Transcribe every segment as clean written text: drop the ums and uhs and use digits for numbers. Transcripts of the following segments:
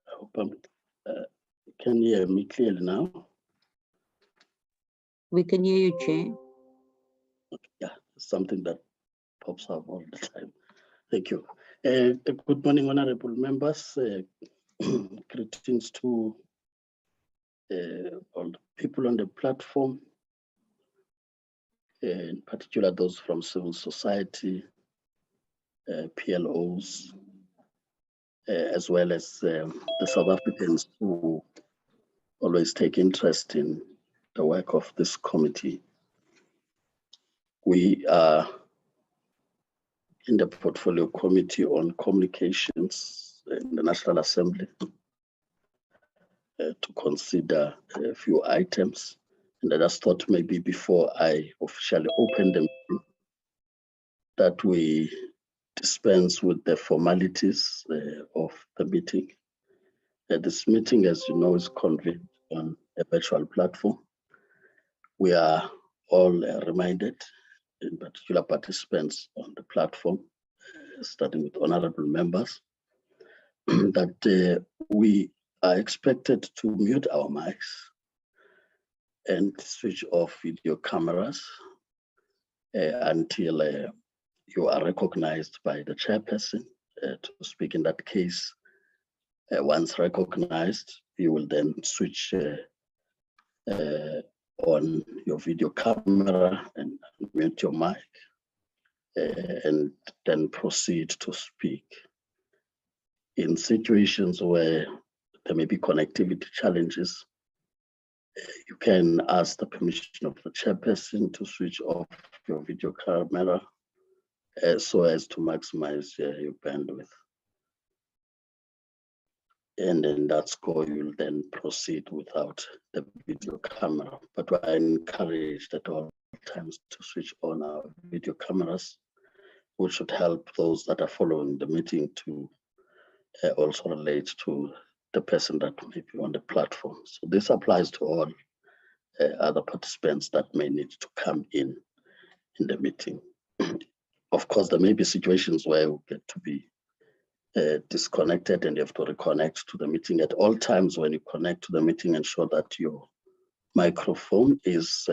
I hope can you hear me clearly now? We can hear you, Chair. Yeah, something that pops up all the time. Thank you. Good morning, honorable members. Greetings to all the people on the platform, in particular those from civil society, PLOs, as well as the South Africans who always take interest in the work of this committee. We are in the Portfolio Committee on Communications in the National Assembly to consider a few items. And I just thought maybe before I officially open them, that we dispense with the formalities of the meeting. This meeting, as you know, is convened on a virtual platform. We are all reminded, in particular participants on the platform, starting with honorable members, that we are expected to mute our mics and switch off video cameras until you are recognized by the chairperson to speak. In that case, once recognized, you will then switch on your video camera and mute your mic and then proceed to speak. In situations where there may be connectivity challenges, you can ask the permission of the chairperson to switch off your video camera so as to maximize your bandwidth. And in that score, you'll then proceed without the video camera. But we're encouraged at all times to switch on our video cameras, which should help those that are following the meeting to also relate to the person that may be on the platform. So this applies to all other participants that may need to come in the meeting. Of course, there may be situations where we get to be disconnected and you have to reconnect to the meeting. At all times when you connect to the meeting, ensure that your microphone is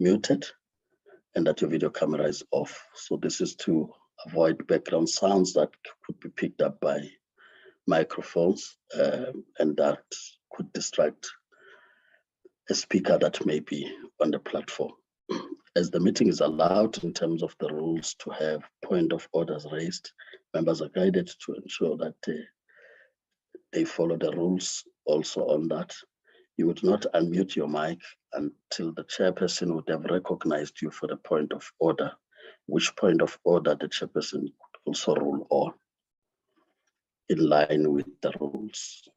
muted and that your video camera is off. So this is to avoid background sounds that could be picked up by microphones and that could distract a speaker that may be on the platform. As the meeting is allowed in terms of the rules to have point of orders raised, members are guided to ensure that they follow the rules also on that. You would not unmute your mic until the chairperson would have recognized you for the point of order, which point of order the chairperson could also rule on in line with the rules.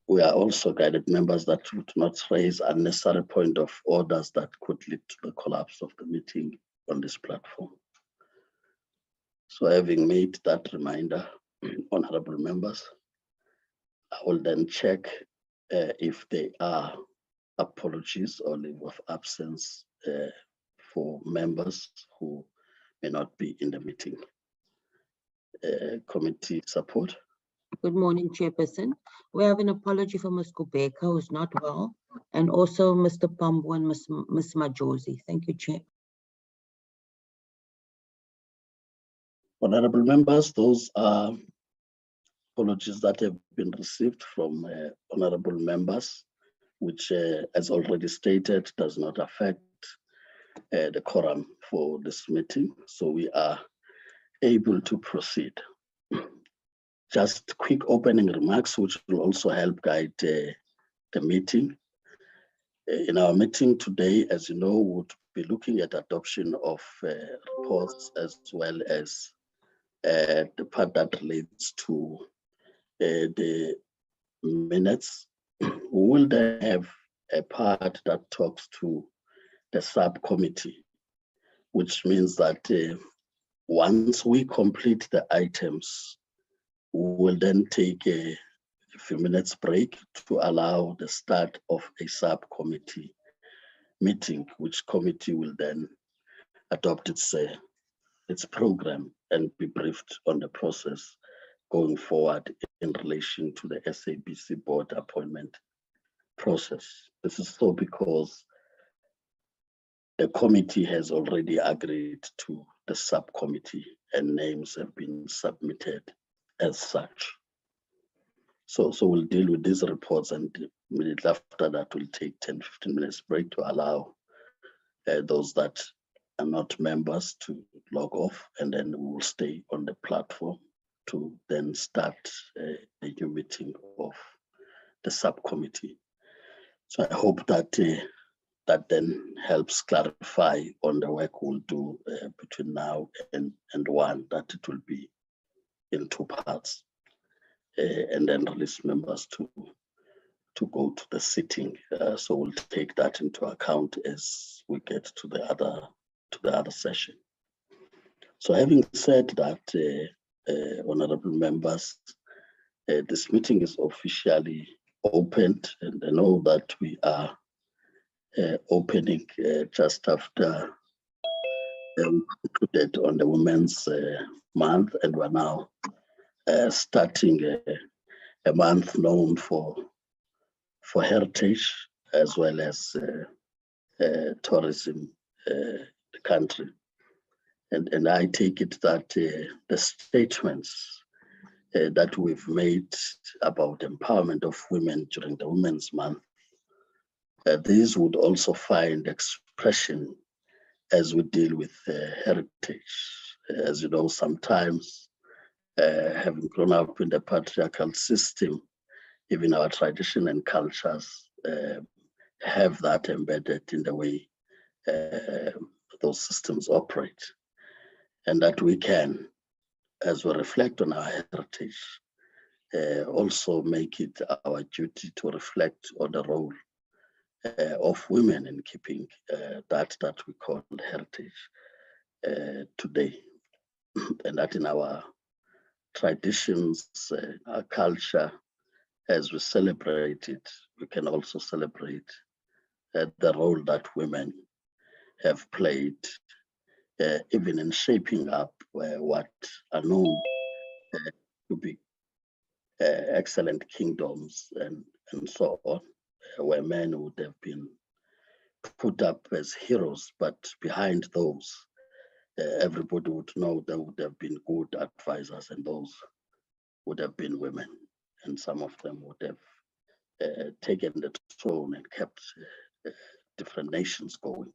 We are also guided members that would not raise unnecessary point of orders that could lead to the collapse of the meeting on this platform. So having made that reminder, honorable members, I will then check if there are apologies or leave of absence for members who may not be in the meeting. Committee support. Good morning, Chairperson. We have an apology for Ms. Kubeka, who's not well, and also Mr. Pambo and Ms. Majosi. Thank you, Chair. Honorable members, those are apologies that have been received from honorable members, which, as already stated, does not affect the quorum for this meeting. So we are able to proceed. Just quick opening remarks, which will also help guide the meeting. In our meeting today, as you know, we'll be looking at adoption of reports as well as the part that relates to the minutes. We will then have a part that talks to the subcommittee, which means that once we complete the items, we will then take a few minutes break to allow the start of a subcommittee meeting, which committee will then adopt its program and be briefed on the process going forward in relation to the SABC board appointment process. This is so because the committee has already agreed to the subcommittee and names have been submitted as such. So we'll deal with these reports, and immediately after that, we'll take 10-15 minutes break to allow those that are not members to log off, and then we will stay on the platform to then start the new meeting of the subcommittee. So I hope that that then helps clarify on the work we'll do between now and 1, that it will be in 2 parts, and then release members to go to the sitting. So we'll take that into account as we get to the other session. So having said that, honorable members, this meeting is officially opened, and I know that we are opening just after we concluded on the Women's Month, and we're now starting a month known for heritage as well as tourism the country. And I take it that the statements that we've made about empowerment of women during the Women's Month, these would also find expression as we deal with heritage. As you know, sometimes having grown up in the patriarchal system, even our tradition and cultures have that embedded in the way those systems operate. And that we can, as we reflect on our heritage, also make it our duty to reflect on the role of women in keeping that we call heritage today. And that in our traditions, our culture, as we celebrate it, we can also celebrate the role that women have played, even in shaping up what are known to be excellent kingdoms and so on, where men would have been put up as heroes, but behind those, everybody would know there would have been good advisors, and those would have been women, and some of them would have taken the throne and kept different nations going.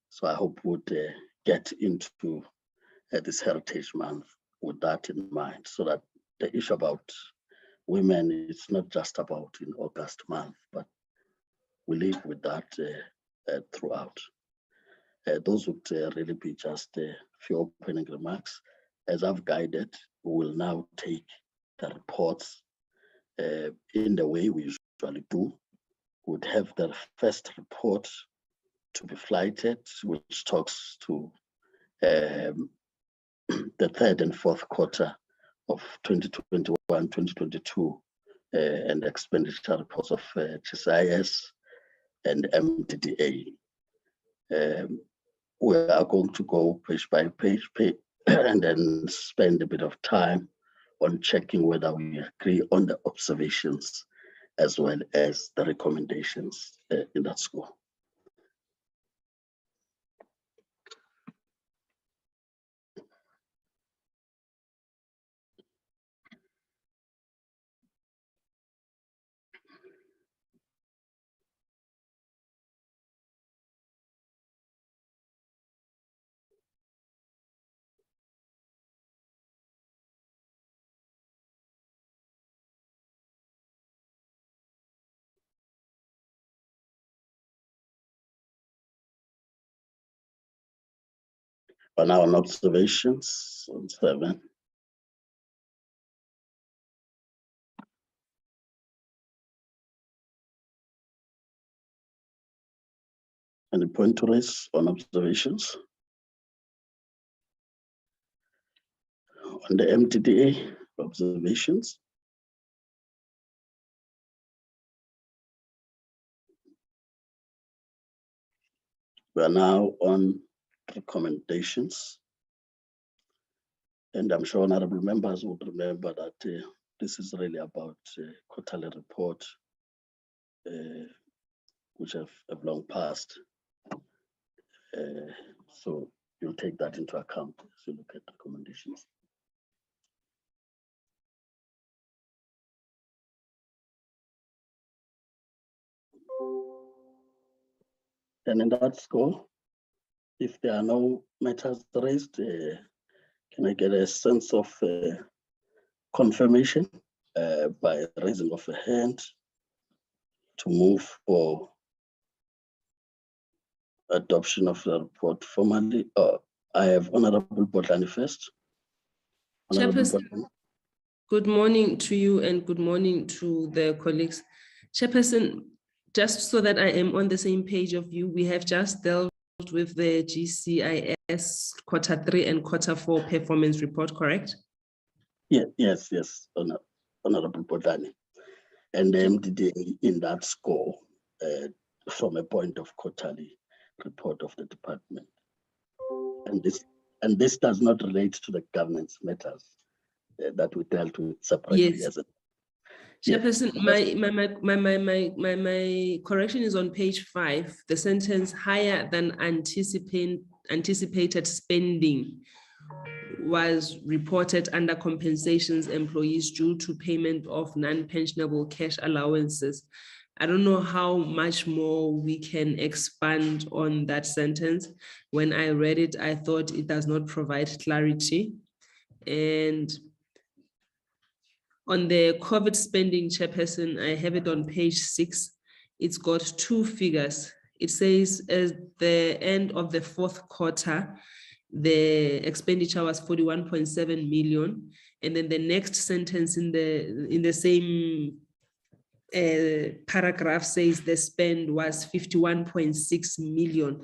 So I hope we'd get into this Heritage Month with that in mind, so that the issue about women is not just about in August month, but we live with that throughout. Those would really be just a few opening remarks. As I've guided, we will now take the reports in the way we usually do. We would have the first report to be flighted, which talks to the 3rd and 4th quarter of 2021-2022 and expenditure reports of GCIS and MDDA. We are going to go page by page and then spend a bit of time on checking whether we agree on the observations as well as the recommendations in that score. But now on observations on 7. Any point to raise on observations? On the MTDA observations? We are now on recommendations. And I'm sure honorable members would remember that this is really about quarterly report, which have long passed. So you'll take that into account as you look at recommendations. And in that score, if there are no matters raised, can I get a sense of confirmation by raising of a hand to move for adoption of the report formally? I have Honorable Botlani first. Honorable Chairperson, Botlani. good morning to you and good morning to the colleagues. Chairperson, just so that I am on the same page of you, we have just dealt with the GCIS Q3 and Q4 performance report, correct? Yeah, yes, Honorable Botlani. And the MDDA in that score from a point of quarterly report of the department. And this does not relate to the governance matters that we dealt with separately. Yes. As Chairperson, my correction is on page 5, the sentence higher than anticipated spending was reported under compensations employees due to payment of non-pensionable cash allowances. I don't know how much more we can expand on that sentence. When I read it, I thought it does not provide clarity. And on the COVID spending, Chairperson, I have it on page 6. It's got 2 figures. It says at the end of the 4th quarter, the expenditure was 41.7 million. And then the next sentence in the same paragraph says the spend was 51.6 million.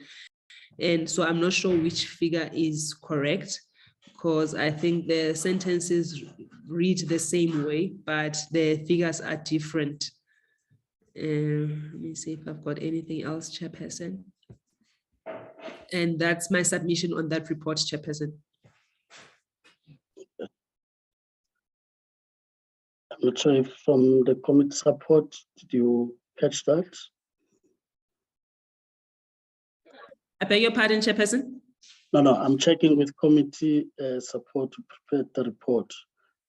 And so I'm not sure which figure is correct, because I think the sentences read the same way, but the figures are different. Let me see if I've got anything else, Chairperson. And that's my submission on that report, Chairperson. I'm not sure if from the committee support, did you catch that? I beg your pardon, Chairperson? No, I'm checking with committee support to prepare the report,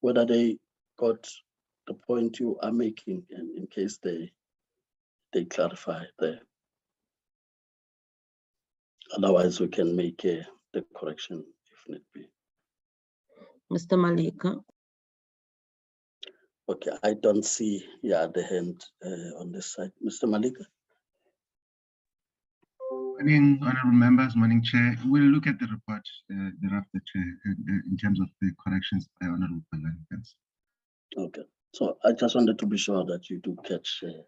whether they got the point you are making, and in case they clarify there. Otherwise, we can make the correction if need be. Mr. Malika. Okay, I don't see the hand on this side. Mr. Malika. Morning, honorable members, morning, Chair. We'll look at the report thereafter, Chair, in terms of the corrections by Honorable Botlani. Okay, so I just wanted to be sure that you do catch that.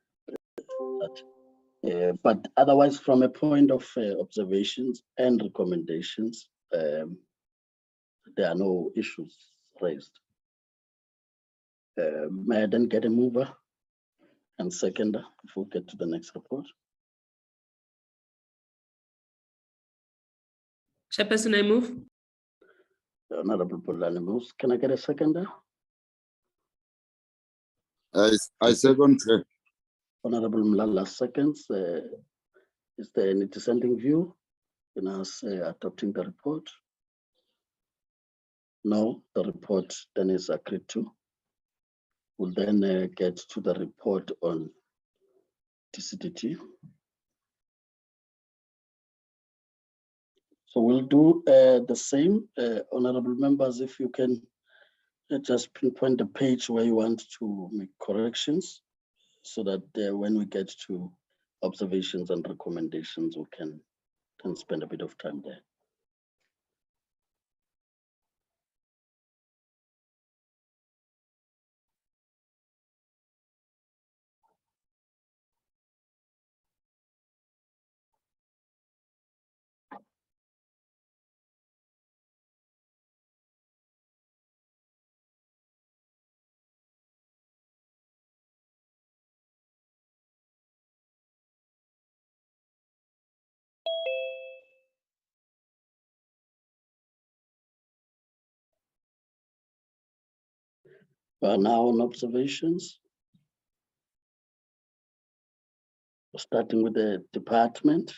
But otherwise, from a point of observations and recommendations, there are no issues raised. May I then get a mover and seconder before we get to the next report? Chairperson, I move. Honorable Botlani moves. Can I get a seconder? I second, Chair. Honorable Mlala seconds. Is there any dissenting view in us adopting the report? No, the report then is agreed to. We'll then get to the report on DCDT. So we'll do the same, honorable members, if you can just pinpoint the page where you want to make corrections, so that when we get to observations and recommendations, we can spend a bit of time there. We are now on observations. Starting with the department.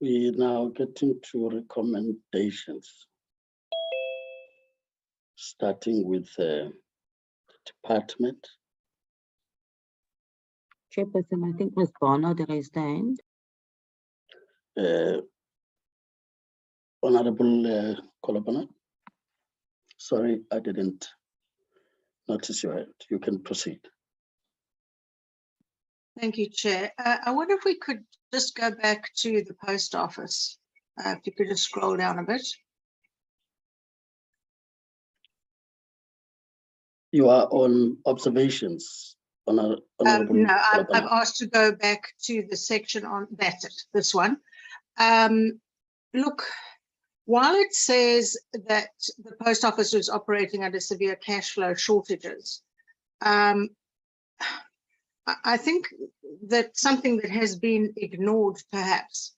We now getting to recommendations, starting with the department. Chairperson, I think Ms. Barnard raised her hand. Honorable Kolobana. Sorry, I didn't notice your hand. You can proceed. Thank you, Chair. I wonder if we could just go back to the post office. If you could just scroll down a bit. You are on observations. Honorable No, I've Kolobana. asked to go back to the section on that's it, this one. Look, while it says that the post office is operating under severe cash flow shortages, I think that something that has been ignored perhaps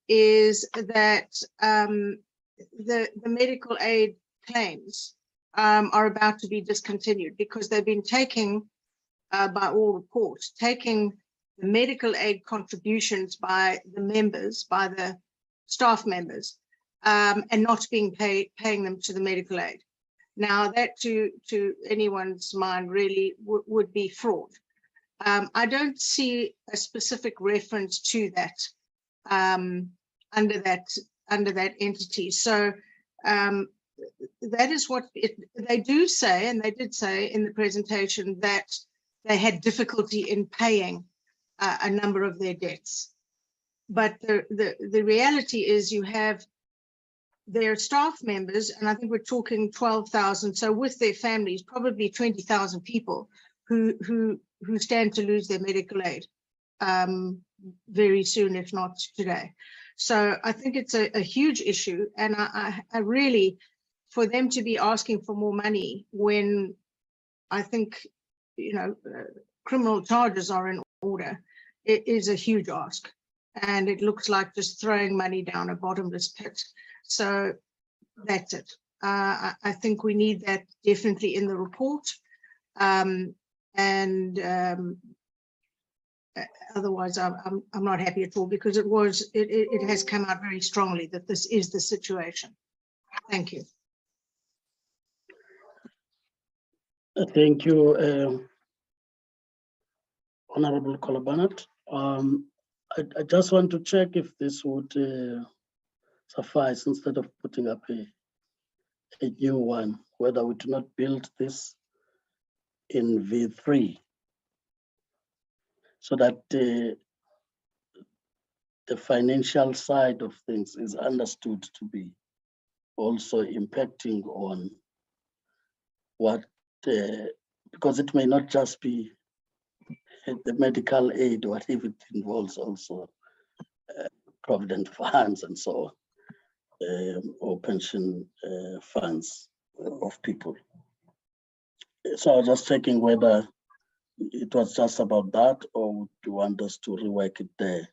is that the medical aid claims are about to be discontinued because they've been taking, by all reports, taking the medical aid contributions by the members, by the staff members, and not being paying them to the medical aid. Now that to anyone's mind really would be fraud. I don't see a specific reference to that under that entity. So that is what they do say, and they did say in the presentation that they had difficulty in paying a number of their debts. But the reality is you have their staff members, and I think we're talking 12,000, so with their families, probably 20,000 people who stand to lose their medical aid very soon, if not today. So I think it's a huge issue, and I really, for them to be asking for more money when I think, you know, criminal charges are in order, it is a huge ask, and it looks like just throwing money down a bottomless pit. So that's it. I think we need that definitely in the report. Otherwise, I'm not happy at all, because it has come out very strongly that this is the situation. Thank you. Thank you, Honorable Kolobanat. I just want to check if this would suffice instead of putting up a new one, whether we do not build this in V3 so that the financial side of things is understood to be also impacting on what, because it may not just be the medical aid, what if it involves also provident funds and so on, or pension funds of people. So I was just checking whether it was just about that, or would you want us to rework it there,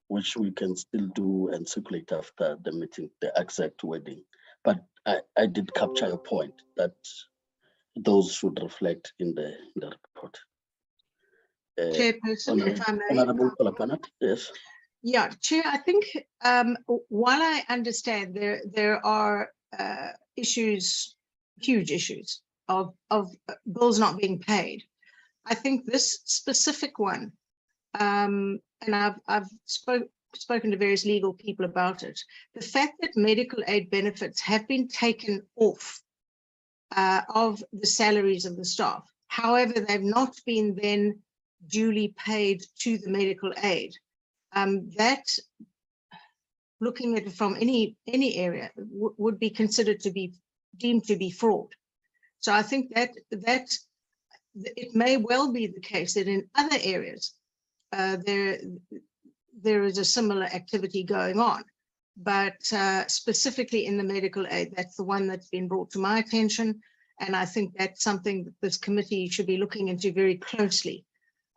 which we can still do and circulate after the meeting, the exact wording. But I did capture your point that those should reflect in the report. Chairperson, if I may. Honorable Kalapanat, yes. Yeah, Chair, I think while I understand there are issues, huge issues bills not being paid. I think this specific one, and I've spoken to various legal people about it, the fact that medical aid benefits have been taken off of the salaries of the staff. However, they've not been then duly paid to the medical aid. That, looking at it from any area, would be considered to be deemed to be fraud. So I think that it may well be the case that in other areas there is a similar activity going on, but specifically in the medical aid, that's the one that's been brought to my attention, and I think that's something that this committee should be looking into very closely.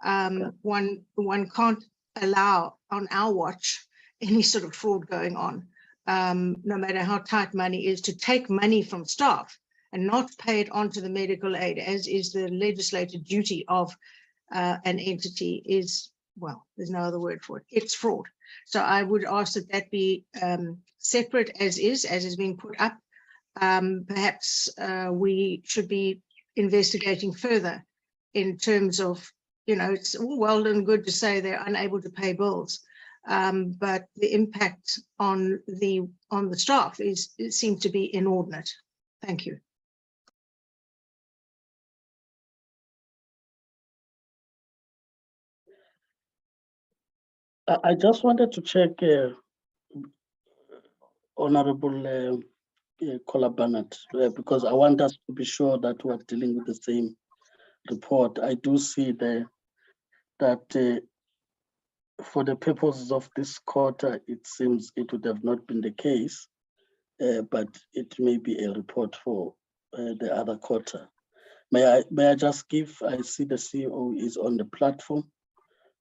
One can't allow on our watch any sort of fraud going on, no matter how tight money is. To take money from staff and not pay it onto the medical aid, as is the legislated duty of an entity, is, well, there's no other word for it. It's fraud. So I would ask that that be separate as is being put up. Perhaps we should be investigating further in terms of, you know, it's all well and good to say they're unable to pay bills, but the impact on the staff seems to be inordinate. Thank you. I just wanted to check, Honorable Kola Barnett, because I want us to be sure that we're dealing with the same report. I do see there that for the purposes of this quarter, it seems it would have not been the case, but it may be a report for the other quarter. May I just give, I see the CEO is on the platform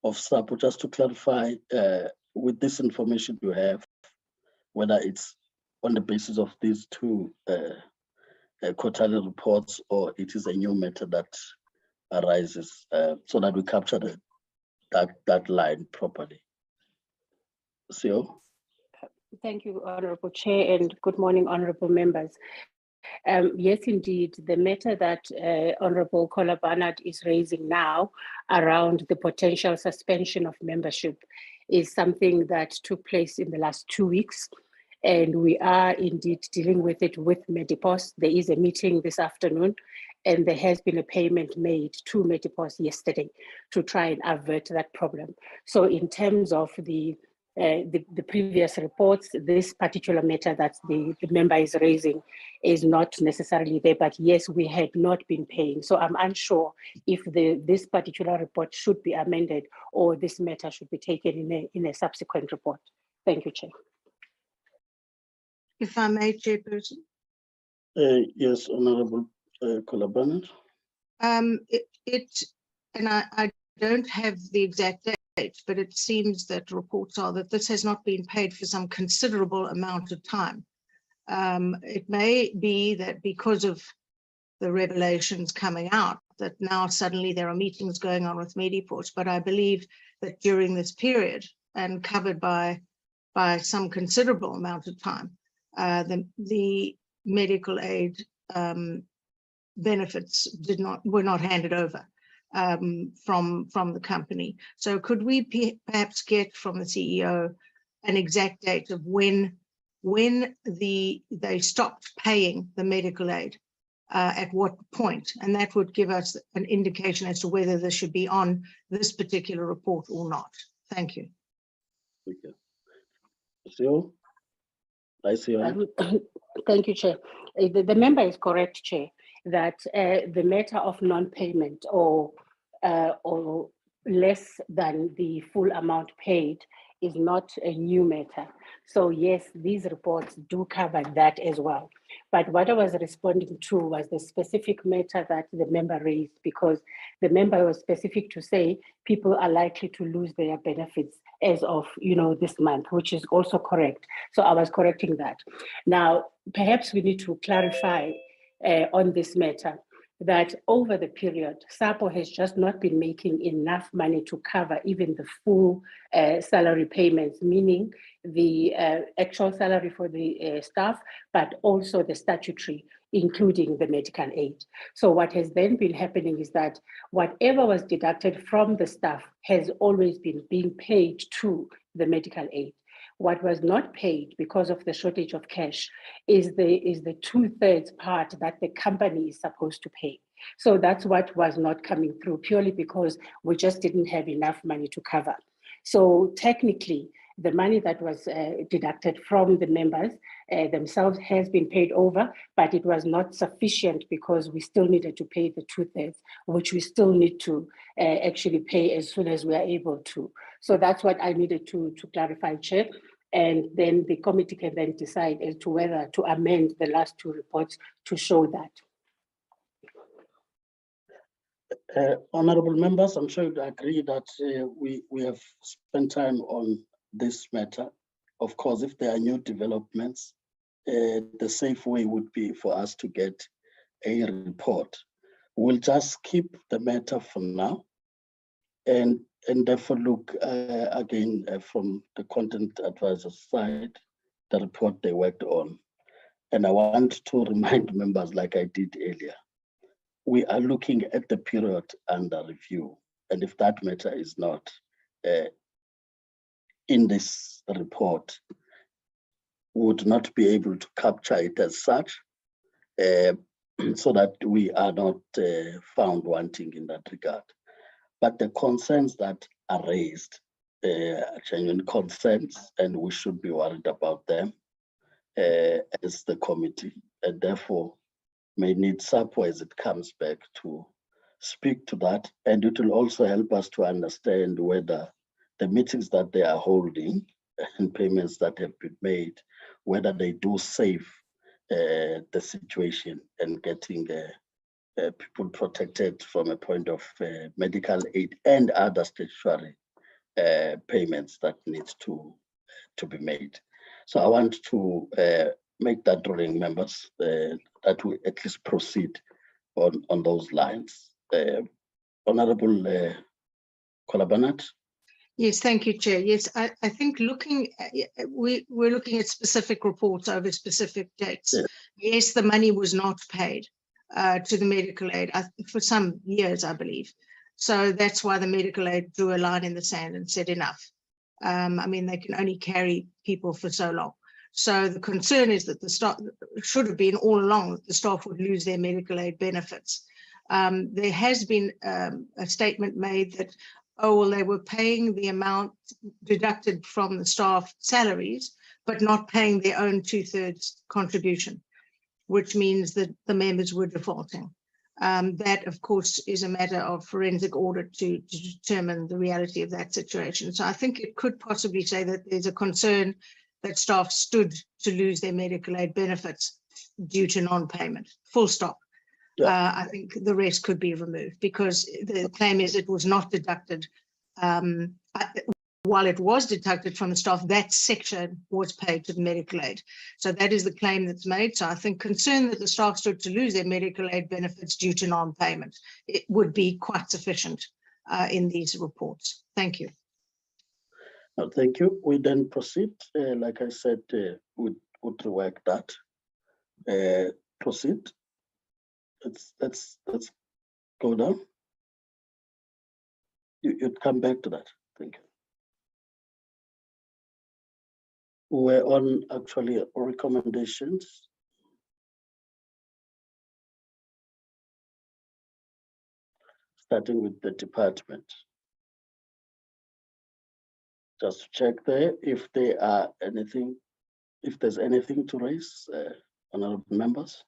of SAPO, just to clarify with this information you have, whether it's on the basis of these two quarterly reports or it is a new matter that arises, so that we capture that line properly. CEO? Thank you, Honorable Chair, and good morning, honorable members. Yes, indeed, the matter that Honorable Kola Barnett is raising now around the potential suspension of membership is something that took place in the last 2 weeks, and we are indeed dealing with it with Medipos. There is a meeting this afternoon, and there has been a payment made to Medipos yesterday to try and avert that problem. So in terms of the previous reports, this particular matter that the member is raising is not necessarily there, but yes, we had not been paying. So I'm unsure if this particular report should be amended or this matter should be taken in a subsequent report. Thank you, Chair. If I may, Chairperson. Yes, Honorable Kola Barnett. And I don't have the exact date, but it seems that reports are that this has not been paid for some considerable amount of time. It may be that because of the revelations coming out, that now suddenly there are meetings going on with Medipos, but I believe that during this period and covered by some considerable amount of time, the medical aid benefits were not handed over from the company. So could we perhaps get from the CEO an exact date of when they stopped paying the medical aid, at what point? And that would give us an indication as to whether this should be on this particular report or not. Thank you. Thank you. CEO? I see. Thank you, Chair. The member is correct, Chair, that the matter of non-payment or less than the full amount paid is not a new matter. So yes, these reports do cover that as well. But what I was responding to was the specific matter that the member raised, because the member was specific to say people are likely to lose their benefits as of, this month, which is also correct. So I was correcting that. Now, perhaps we need to clarify on this matter that over the period, SAPO has just not been making enough money to cover even the full salary payments, meaning the actual salary for the staff, but also the statutory, including the medical aid. So what has then been happening is that whatever was deducted from the staff has always been being paid to the medical aid. What was not paid because of the shortage of cash is the 2/3 part that the company is supposed to pay. So that's what was not coming through, purely because we just didn't have enough money to cover. So technically, the money that was deducted from the members themselves has been paid over, but it was not sufficient because we still needed to pay the 2/3, which we still need to actually pay as soon as we are able to. So that's what I needed to clarify, Chair. And then the committee can then decide as to whether to amend the last two reports to show that. Honorable members, I'm sure you agree that we have spent time on this matter. Of course, if there are new developments, the safe way would be for us to get a report. We'll just keep the matter for now and therefore look again from the content advisor side, the report they worked on. And I want to remind members, like I did earlier, we are looking at the period under review. And if that matter is not in this report, we would not be able to capture it as such, so that we are not found wanting in that regard. But the concerns that are raised are genuine concerns, and we should be worried about them as the committee, and therefore may need SAPO as it comes back to speak to that. And it will also help us to understand whether the meetings that they are holding and payments that have been made, whether they do save the situation and getting people protected from a point of medical aid and other statutory payments that need to be made. So I want to make that ruling, members, that we at least proceed on those lines. Honorable Kolabanat. Yes, thank you, Chair. Yes, I think we're looking at specific reports over specific dates. Yeah. Yes, the money was not paid to the medical aid for some years, I believe. So that's why the medical aid drew a line in the sand and said enough. I mean, they can only carry people for so long. So the concern is that the staff should have been all along that the staff would lose their medical aid benefits. There has been a statement made that, oh, well, they were paying the amount deducted from the staff salaries, but not paying their own 2/3 contribution, which means that the members were defaulting. That, of course, is a matter of forensic audit to determine the reality of that situation. So I think it could possibly say that there's a concern that staff stood to lose their medical aid benefits due to non-payment, full stop. Yeah. I think the rest could be removed because the claim is it was not deducted. While it was deducted from the staff, that section was paid to the medical aid. So that is the claim that's made. So I think concern that the staff stood to lose their medical aid benefits due to non-payment, it would be quite sufficient in these reports. Thank you. Thank you. We then proceed. Like I said, would rework that. Proceed. Let's go down. You'd come back to that. Thank you. We're on actually recommendations. Starting with the department. Just to check there if there are anything, if there's anything to raise, honorable members.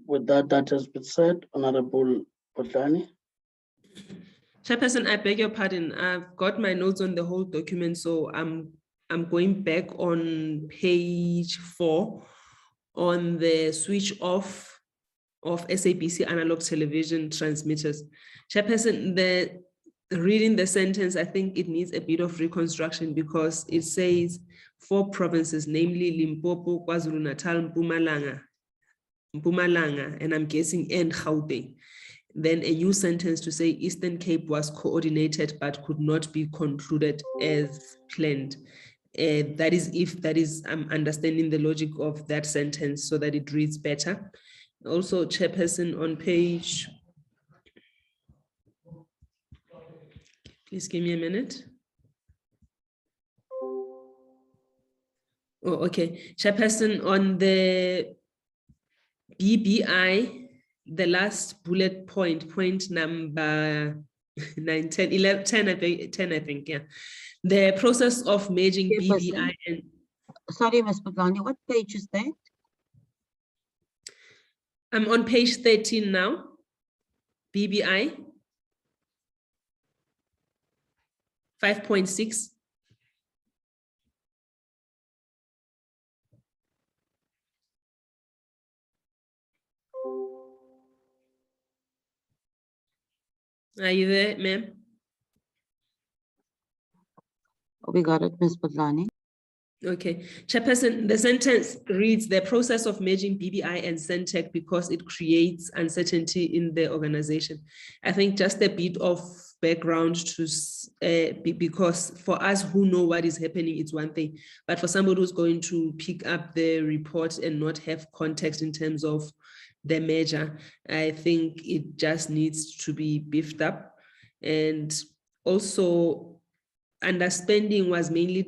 With that has been said, Honorable Potani. Chairperson, I beg your pardon. I've got my notes on the whole document, so I'm going back on page 4 on the switch off of SABC analog television transmitters. Chairperson, reading the sentence, I think it needs a bit of reconstruction because it says 4 provinces, namely Limpopo, KwaZulu-Natal, Mpumalanga, and I'm guessing and Gauteng. Then a new sentence to say Eastern Cape was coordinated but could not be concluded as planned. That is if that is, I'm understanding the logic of that sentence so that it reads better. Also, Chairperson, on page, please give me a minute. Oh, okay. Chairperson, on the BBI, the last bullet point, point number 9, 10, 11, 10, 10, I think, yeah. The process of merging BBI and... Sorry, Ms. Putlani, what page is that? I'm on page 13 now, BBI, 5.6. Are you there, ma'am? We got it, Ms. Putlani. Okay, Chairperson, the sentence reads the process of merging BBI and Centec because it creates uncertainty in the organization. I think just a bit of background to, because for us who know what is happening, it's one thing, but for somebody who's going to pick up the report and not have context in terms of the merger, I think it just needs to be beefed up. And also, underspending was mainly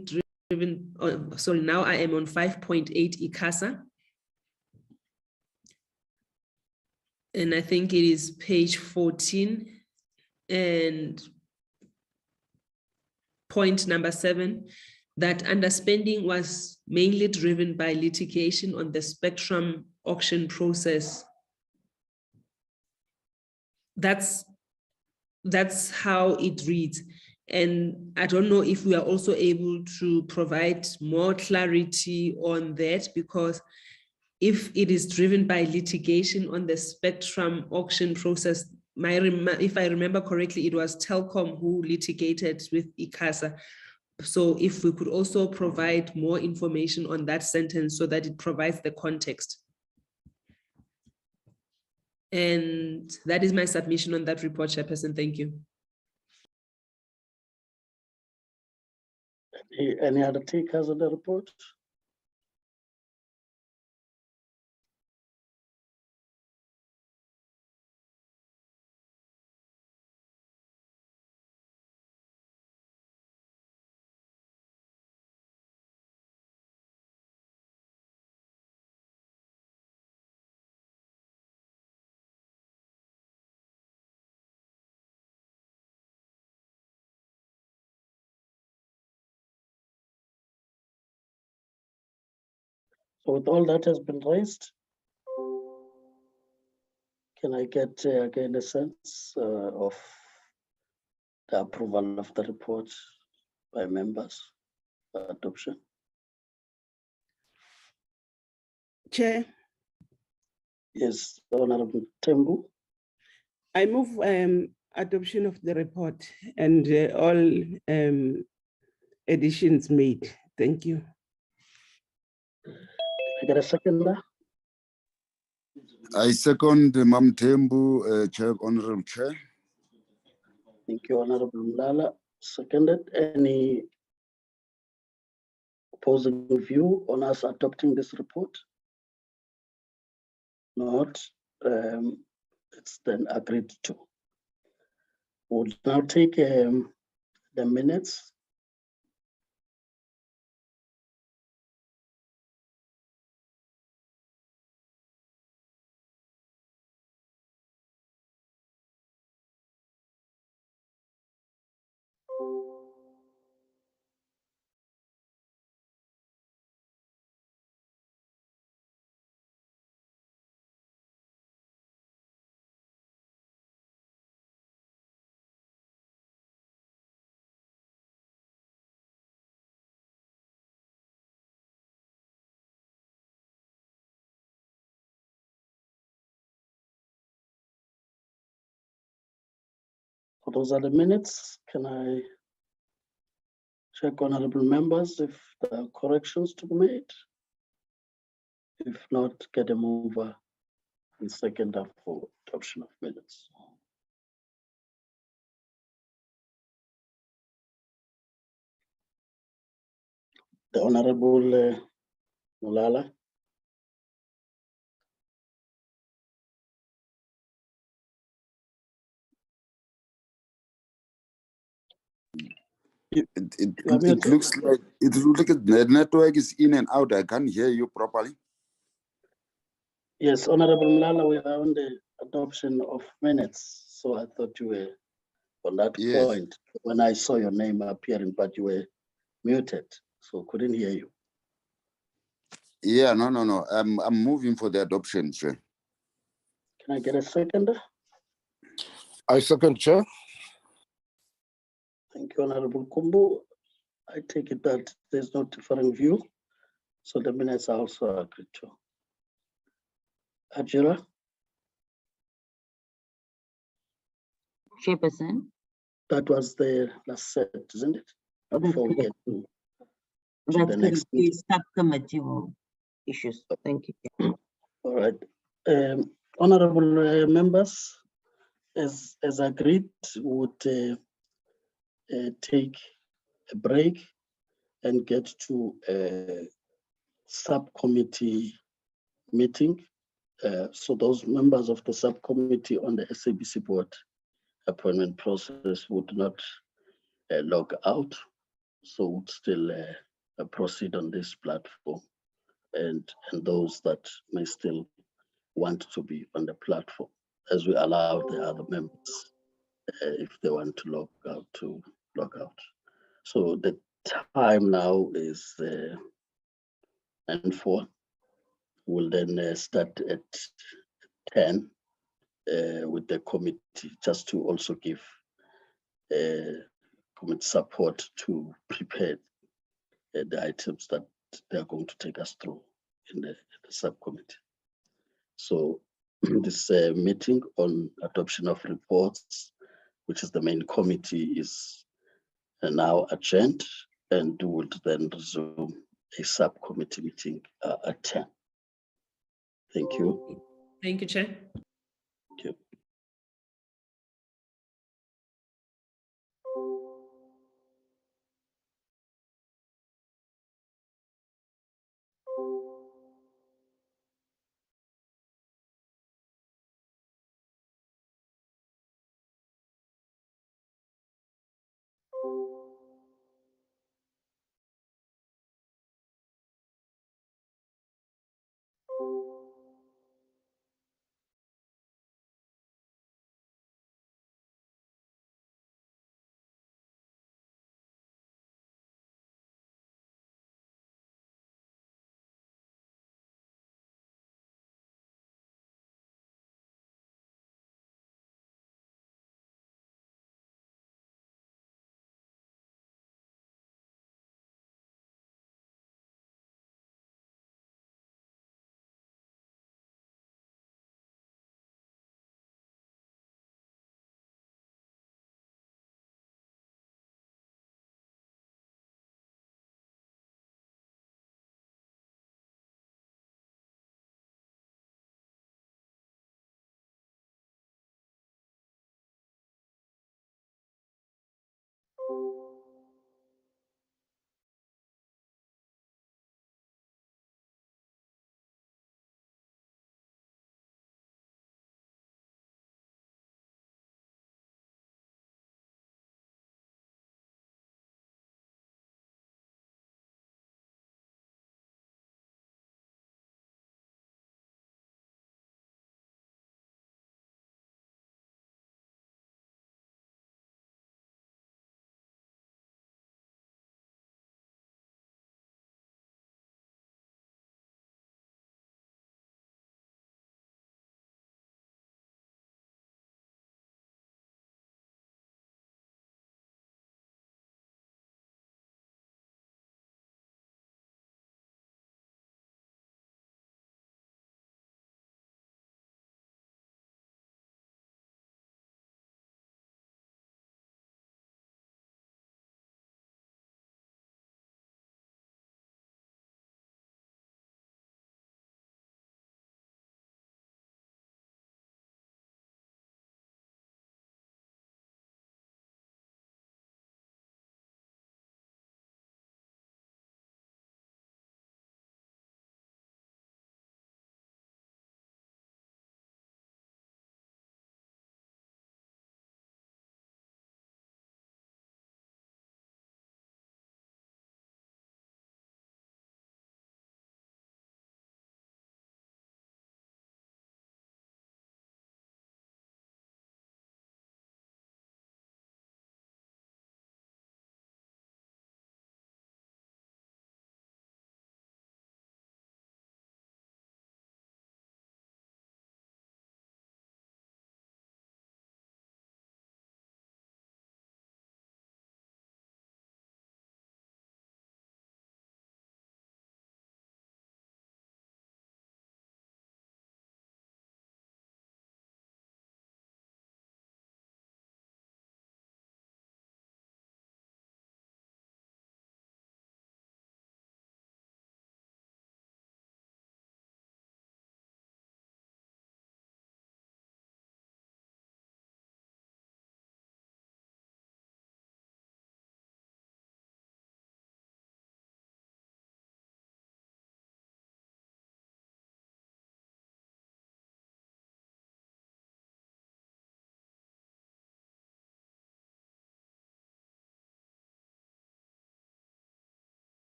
driven, sorry, now I am on 5.8 ICASA. And I think it is page 14 and point number 7, that underspending was mainly driven by litigation on the spectrum auction process. That's how it reads. And I don't know if we are also able to provide more clarity on that, because if it is driven by litigation on the spectrum auction process, if I remember correctly, it was Telkom who litigated with ICASA. So if we could also provide more information on that sentence so that it provides the context. And that is my submission on that report, Chairperson. Thank you. Any other takers on the report? So with all that has been raised, can I get again a sense of the approval of the report by members for adoption? Chair, Yes, Honorable Tembu. I move adoption of the report and all additions made. Thank you. I get a seconder? I second Mam Tembu, Chair, Honorable Chair. Thank you, Honorable Mlala. Seconded. Any opposing view on us adopting this report? Not. It's then agreed to. We'll now take the minutes. those are the minutes. Can I check honorable members if there are corrections to be made? If not, get a mover and seconder for adoption of minutes. The Honorable Mulala. It You are muted. looks like the network is in and out. I can't hear you properly. Yes, Honorable Mulala, we are on the adoption of minutes. So I thought you were on that Yes. point when I saw your name appearing, but you were muted, so couldn't hear you. Yeah, no. I'm moving for the adoption, Chair. Can I get a seconder? I second, Chair. Thank you, Honorable Kumbu. I take it that there's no differing view, so the minutes are also agreed to. Ajira, Chairperson. that was the last set, isn't it? That's Before we correct. get to That's the correct. next The meeting. subcommittee issues. Thank you. All right. Honorable members, as agreed, would take a break and get to a subcommittee meeting. So those members of the subcommittee on the SABC board appointment process would not log out, so would still proceed on this platform, and those that may still want to be on the platform, as we allow the other members, if they want to log out, to log out. So the time now is 9:04. We'll then start at 10 with the committee, just to also give committee support to prepare the items that they are going to take us through in the subcommittee. So this meeting on adoption of reports, which is the main committee, is now adjourned, and will then resume a subcommittee meeting at 10. Thank you. Thank you, Chair. Thank you.